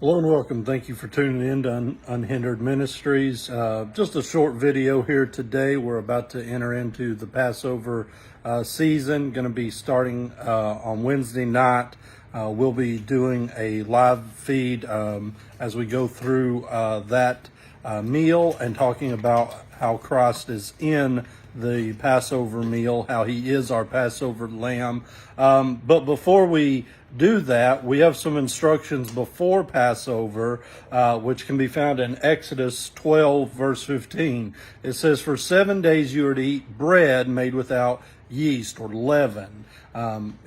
Hello and welcome. Thank you for tuning in to Unhindered Ministries. Just a short video here today. We're about to enter into the Passover season. Going to be starting on Wednesday night. We'll be doing a live feed as we go through that meal and talking about how Christ is in the Passover meal, how he is our Passover lamb. But before we do that, we have some instructions before Passover, which can be found in Exodus 12, verse 15. It says, "For 7 days you are to eat bread made without yeast or leaven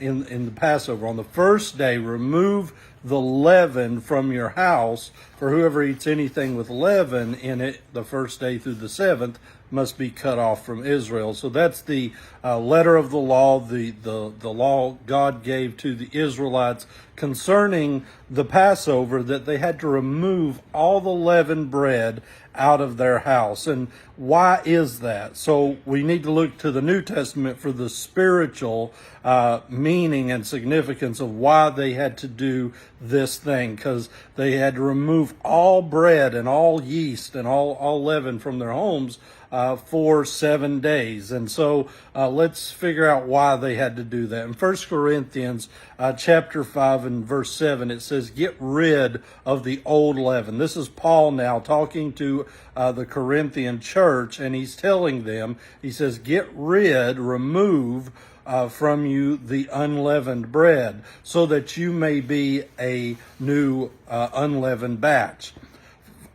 in the Passover. On the first day, remove the leaven from your house, for whoever eats anything with leaven in it the first day through the seventh must be cut off from Israel." So that's the letter of the law, the law God gave to the Israelites concerning the Passover, that they had to remove all the leavened bread out of their house. And why is that? So we need to look to the New Testament for the spiritual meaning and significance of why they had to do this thing, because they had to remove all bread and all yeast and all leaven from their homes for 7 days. And so let's figure out why they had to do that. In 1 Corinthians chapter 5 and verse 7, it says, "Get rid of the old leaven." This is Paul now talking to the Corinthian church, and he's telling them, he says, remove from you the unleavened bread, so that you may be a new unleavened batch,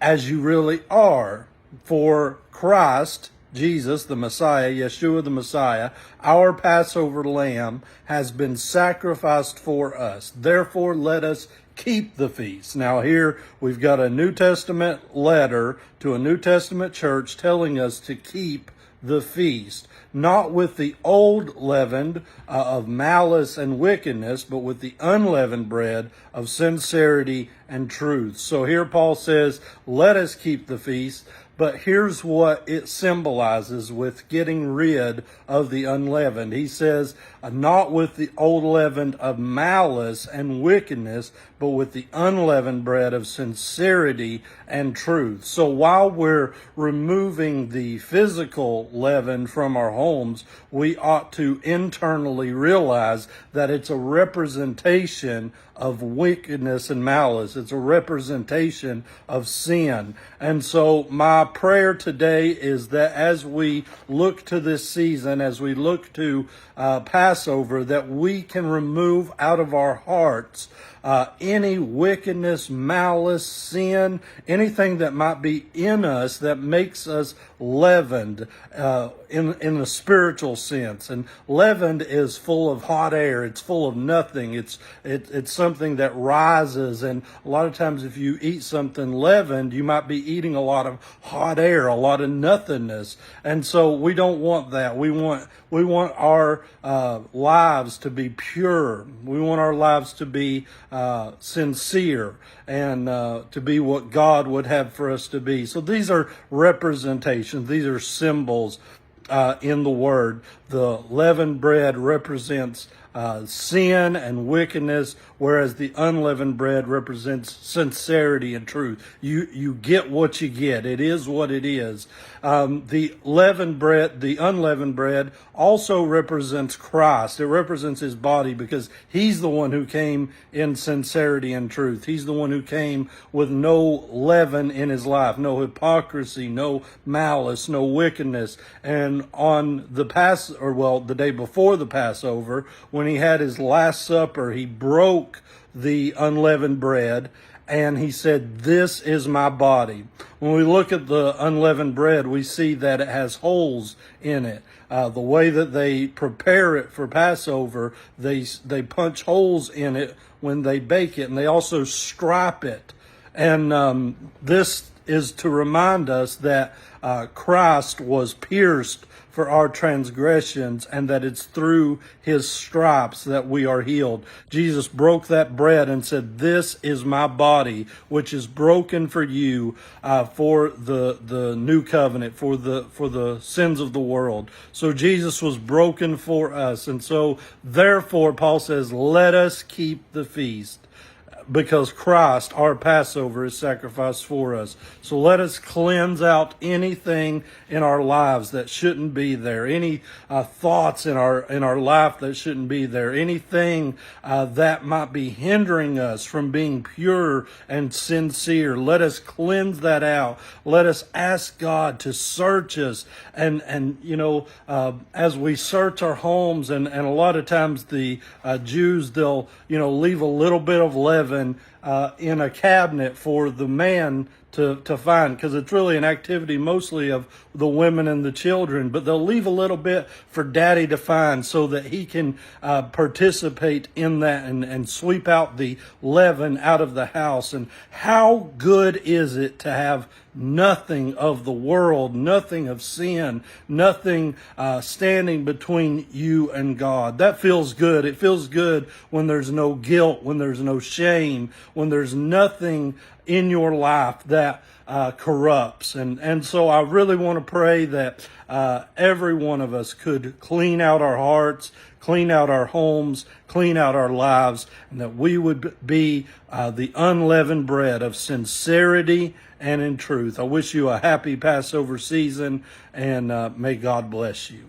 as you really are. For Christ, Jesus, the Messiah, Yeshua the Messiah, our Passover lamb, has been sacrificed for us. Therefore, let us keep the feast. Now here we've got a New Testament letter to a New Testament church telling us to keep the feast, not with the old leaven of malice and wickedness, but with the unleavened bread of sincerity and truth. So here Paul says, let us keep the feast. But here's what it symbolizes with getting rid of the unleavened. He says, not with the old leaven of malice and wickedness, but with the unleavened bread of sincerity and truth. So while we're removing the physical leaven from our homes, we ought to internally realize that it's a representation of wickedness and malice. It's a representation of sin. And so my prayer today is that as we look to this season, as we look to Passover, that we can remove out of our hearts any wickedness, malice, sin, anything that might be in us that makes us leavened in the spiritual sense. And leavened is full of hot air. It's full of nothing. It's something that rises. And a lot of times if you eat something leavened, you might be eating a lot of hot air, a lot of nothingness. And so we don't want that. We want our lives to be pure. We want our lives to be sincere and to be what God would have for us to be. So these are representations. These are symbols in the Word. The leavened bread represents sin and wickedness, whereas the unleavened bread represents sincerity and truth. You get what you get. It is what it is. The unleavened bread also represents Christ. It represents his body, because he's the one who came in sincerity and truth. He's the one who came with no leaven in his life, no hypocrisy, no malice, no wickedness. And on the the day before the Passover, when he had his Last Supper, he broke the unleavened bread and he said, "This is my body." When we look at the unleavened bread, we see that it has holes in it. The way that they prepare it for Passover, they punch holes in it when they bake it, and they also stripe it. And this is to remind us that Christ was pierced for our transgressions, and that it's through his stripes that we are healed. Jesus broke that bread and said, "This is my body, which is broken for you for the new covenant, for the sins of the world." So Jesus was broken for us. And so therefore, Paul says, let us keep the feast. because Christ, our Passover, is sacrificed for us. So let us cleanse out anything in our lives that shouldn't be there, any thoughts in our life that shouldn't be there, anything that might be hindering us from being pure and sincere. Let us cleanse that out. Let us ask God to search us, and as we search our homes, and a lot of times the Jews, they'll leave a little bit of leaven in a cabinet for the man to find, because it's really an activity mostly of the women and the children, but they'll leave a little bit for daddy to find so that he can participate in that and sweep out the leaven out of the house. And how good is it to have nothing of the world, nothing of sin, nothing standing between you and God? That feels good. It feels good when there's no guilt, when there's no shame, when there's nothing in your life that corrupts. And so I really want to pray that every one of us could clean out our hearts, clean out our homes, clean out our lives, and that we would be the unleavened bread of sincerity and in truth. I wish you a happy Passover season, and may God bless you.